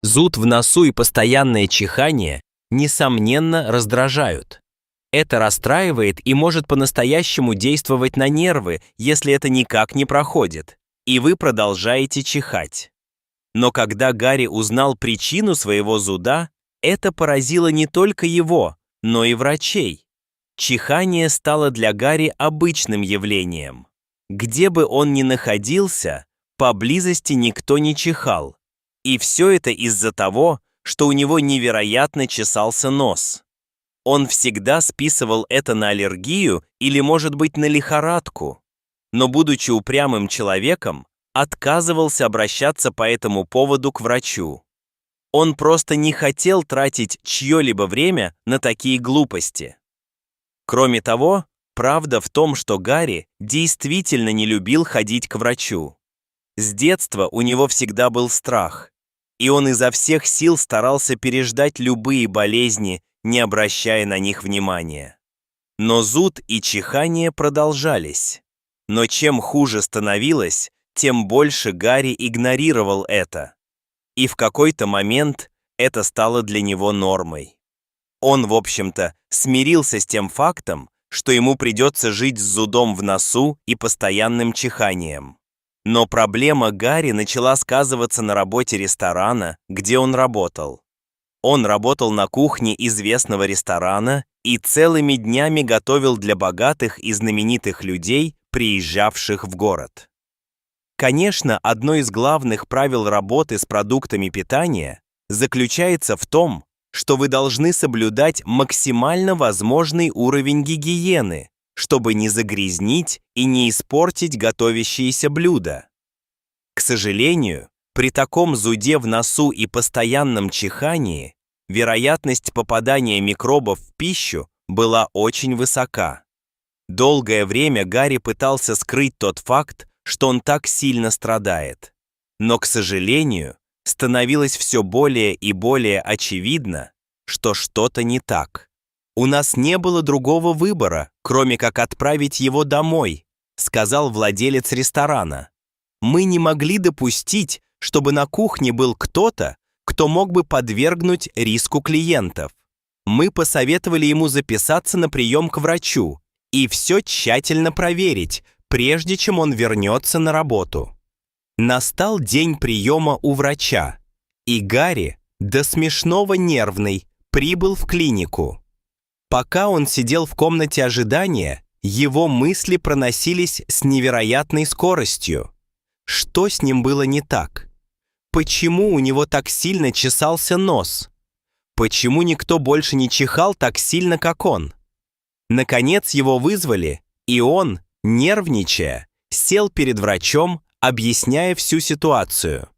Зуд в носу и постоянное чихание, несомненно, раздражают. Это расстраивает и может по-настоящему действовать на нервы, если это никак не проходит, и вы продолжаете чихать. Но когда Гарри узнал причину своего зуда, это поразило не только его, но и врачей. Чихание стало для Гарри обычным явлением. Где бы он ни находился, поблизости никто не чихал. И все это из-за того, что у него невероятно чесался нос. Он всегда списывал это на аллергию или, может быть, на лихорадку. Но, будучи упрямым человеком, отказывался обращаться по этому поводу к врачу. Он просто не хотел тратить чье-либо время на такие глупости. Кроме того, правда в том, что Гарри действительно не любил ходить к врачу. С детства у него всегда был страх, и он изо всех сил старался переждать любые болезни, не обращая на них внимания. Но зуд и чихание продолжались. Но чем хуже становилось, тем больше Гарри игнорировал это. И в какой-то момент это стало для него нормой. Он, в общем-то, смирился с тем фактом, что ему придется жить с зудом в носу и постоянным чиханием. Но проблема Гарри начала сказываться на работе ресторана, где он работал. Он работал на кухне известного ресторана и целыми днями готовил для богатых и знаменитых людей, приезжавших в город. Конечно, одно из главных правил работы с продуктами питания заключается в том, что вы должны соблюдать максимально возможный уровень гигиены, чтобы не загрязнить и не испортить готовящиеся блюда. К сожалению, при таком зуде в носу и постоянном чихании вероятность попадания микробов в пищу была очень высока. Долгое время Гарри пытался скрыть тот факт, что он так сильно страдает. Но, к сожалению, становилось все более и более очевидно, что что-то не так. «У нас не было другого выбора, кроме как отправить его домой», сказал владелец ресторана. «Мы не могли допустить, чтобы на кухне был кто-то, кто мог бы подвергнуть риску клиентов. Мы посоветовали ему записаться на прием к врачу и все тщательно проверить, прежде чем он вернется на работу». Настал день приема у врача, и Гарри, до смешного нервный, прибыл в клинику. Пока он сидел в комнате ожидания, его мысли проносились с невероятной скоростью. Что с ним было не так? Почему у него так сильно чесался нос? Почему никто больше не чихал так сильно, как он? Наконец его вызвали, и он, нервничая, сел перед врачом, объясняя всю ситуацию.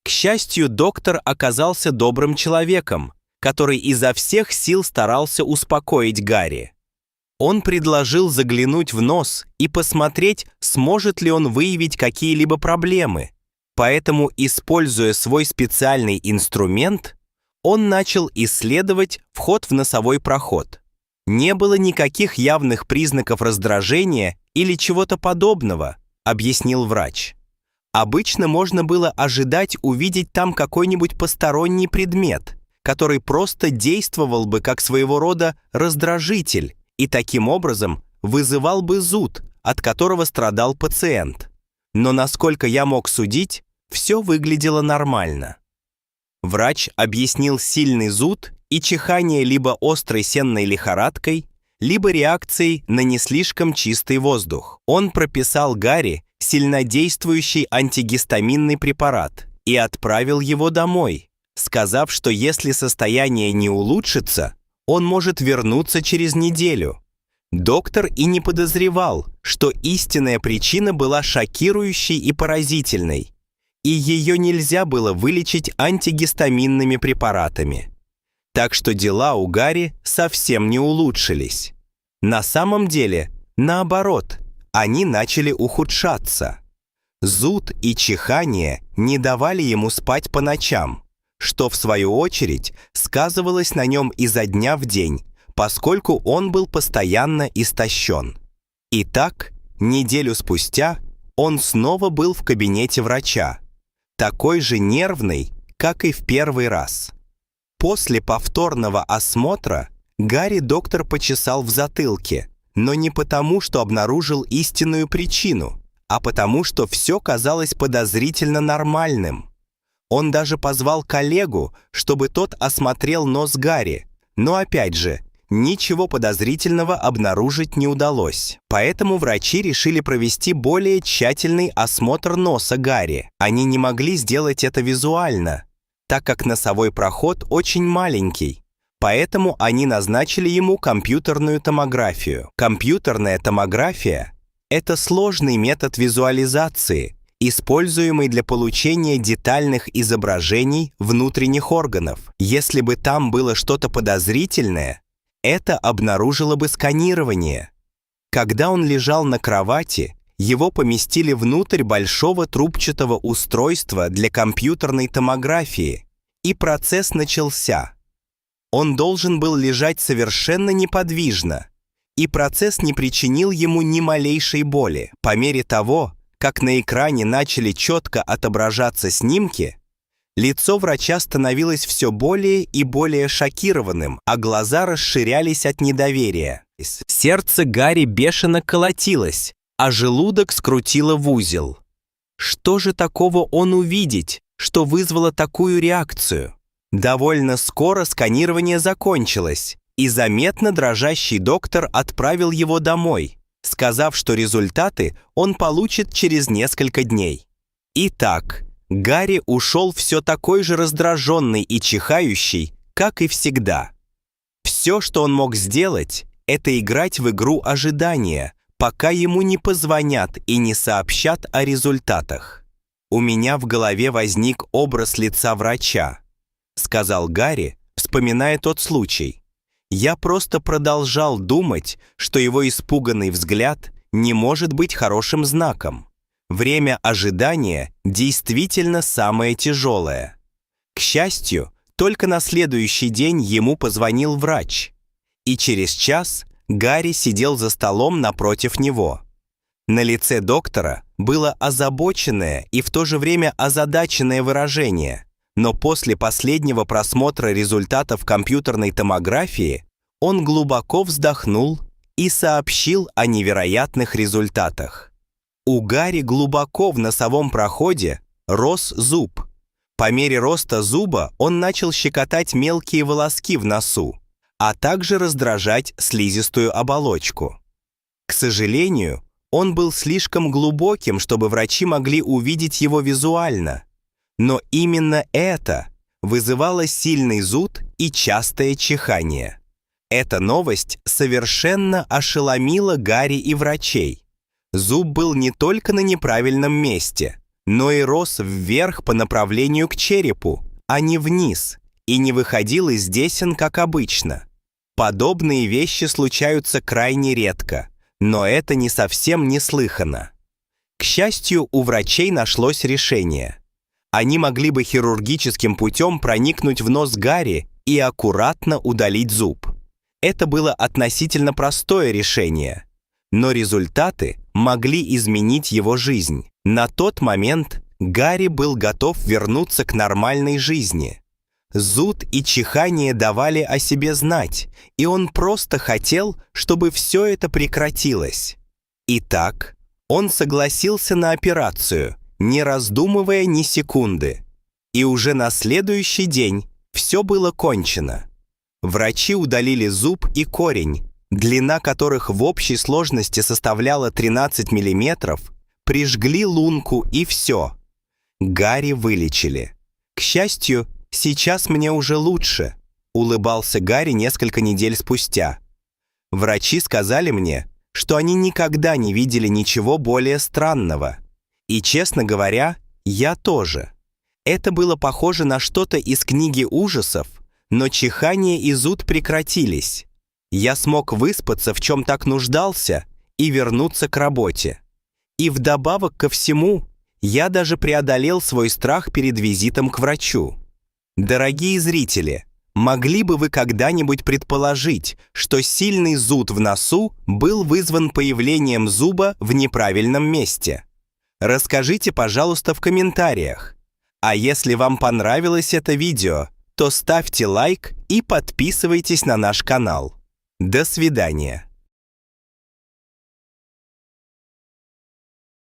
К счастью, доктор оказался добрым человеком, который изо всех сил старался успокоить Гарри. Он предложил заглянуть в нос и посмотреть, сможет ли он выявить какие-либо проблемы. Поэтому, используя свой специальный инструмент, он начал исследовать вход в носовой проход. Не было никаких явных признаков раздражения или чего-то подобного, объяснил врач. Обычно можно было ожидать увидеть там какой-нибудь посторонний предмет, который просто действовал бы как своего рода раздражитель и таким образом вызывал бы зуд, от которого страдал пациент. Но, насколько я мог судить, все выглядело нормально. Врач объяснил сильный зуд и чихание либо острой сенной лихорадкой, либо реакцией на не слишком чистый воздух. Он прописал Гарри сильнодействующий антигистаминный препарат и отправил его домой, сказав, что если состояние не улучшится, он может вернуться через неделю. Доктор и не подозревал, что истинная причина была шокирующей и поразительной, и ее нельзя было вылечить антигистаминными препаратами. Так что дела у Гарри совсем не улучшились. На самом деле, наоборот, они начали ухудшаться. Зуд и чихание не давали ему спать по ночам, что в свою очередь сказывалось на нем изо дня в день, поскольку он был постоянно истощен. Итак, неделю спустя он снова был в кабинете врача, такой же нервный, как и в первый раз. После повторного осмотра Гарри доктор почесал в затылке, но не потому, что обнаружил истинную причину, а потому, что все казалось подозрительно нормальным. Он даже позвал коллегу, чтобы тот осмотрел нос Гарри, но опять же, ничего подозрительного обнаружить не удалось. Поэтому врачи решили провести более тщательный осмотр носа Гарри. Они не могли сделать это визуально, так как носовой проход очень маленький. Поэтому они назначили ему компьютерную томографию. Компьютерная томография – это сложный метод визуализации, используемый для получения детальных изображений внутренних органов. Если бы там было что-то подозрительное, это обнаружило бы сканирование. Когда он лежал на кровати, его поместили внутрь большого трубчатого устройства для компьютерной томографии, и процесс начался. Он должен был лежать совершенно неподвижно, и процесс не причинил ему ни малейшей боли. По мере того, как на экране начали четко отображаться снимки, лицо врача становилось все более и более шокированным, а глаза расширялись от недоверия. Сердце Гарри бешено колотилось, а желудок скрутило в узел. Что же такого он увидеть, что вызвало такую реакцию? Довольно скоро сканирование закончилось, и заметно дрожащий доктор отправил его домой, сказав, что результаты он получит через несколько дней. Итак, Гарри ушел все такой же раздраженный и чихающий, как и всегда. Все, что он мог сделать, это играть в игру ожидания, пока ему не позвонят и не сообщат о результатах. «У меня в голове возник образ лица врача», — сказал Гарри, вспоминая тот случай. «Я просто продолжал думать, что его испуганный взгляд не может быть хорошим знаком. Время ожидания действительно самое тяжелое». К счастью, только на следующий день ему позвонил врач, и через час Гарри сидел за столом напротив него. На лице доктора было озабоченное и в то же время озадаченное выражение, но после последнего просмотра результатов компьютерной томографии он глубоко вздохнул и сообщил о невероятных результатах. У Гарри глубоко в носовом проходе рос зуб. По мере роста зуба он начал щекотать мелкие волоски в носу, а также раздражать слизистую оболочку. К сожалению, он был слишком глубоким, чтобы врачи могли увидеть его визуально. Но именно это вызывало сильный зуд и частое чихание. Эта новость совершенно ошеломила Гарри и врачей. Зуб был не только на неправильном месте, но и рос вверх по направлению к черепу, а не вниз, и не выходил из десен, как обычно. Подобные вещи случаются крайне редко, но это не совсем неслыханно. К счастью, у врачей нашлось решение. Они могли бы хирургическим путем проникнуть в нос Гарри и аккуратно удалить зуб. Это было относительно простое решение, но результаты могли изменить его жизнь. На тот момент Гарри был готов вернуться к нормальной жизни. Зуд и чихание давали о себе знать, и он просто хотел, чтобы все это прекратилось. Итак, он согласился на операцию, не раздумывая ни секунды. И уже на следующий день все было кончено. Врачи удалили зуб и корень, длина которых в общей сложности составляла 13 мм, прижгли лунку и все. Гарри вылечили. К счастью, сейчас мне уже лучше, улыбался Гарри несколько недель спустя. Врачи сказали мне, что они никогда не видели ничего более странного. И, честно говоря, я тоже. Это было похоже на что-то из книги ужасов, но чихание и зуд прекратились. Я смог выспаться, в чем так нуждался, и вернуться к работе. И вдобавок ко всему, я даже преодолел свой страх перед визитом к врачу. Дорогие зрители, могли бы вы когда-нибудь предположить, что сильный зуд в носу был вызван появлением зуба в неправильном месте? Расскажите, пожалуйста, в комментариях. А если вам понравилось это видео, то ставьте лайк и подписывайтесь на наш канал. До свидания.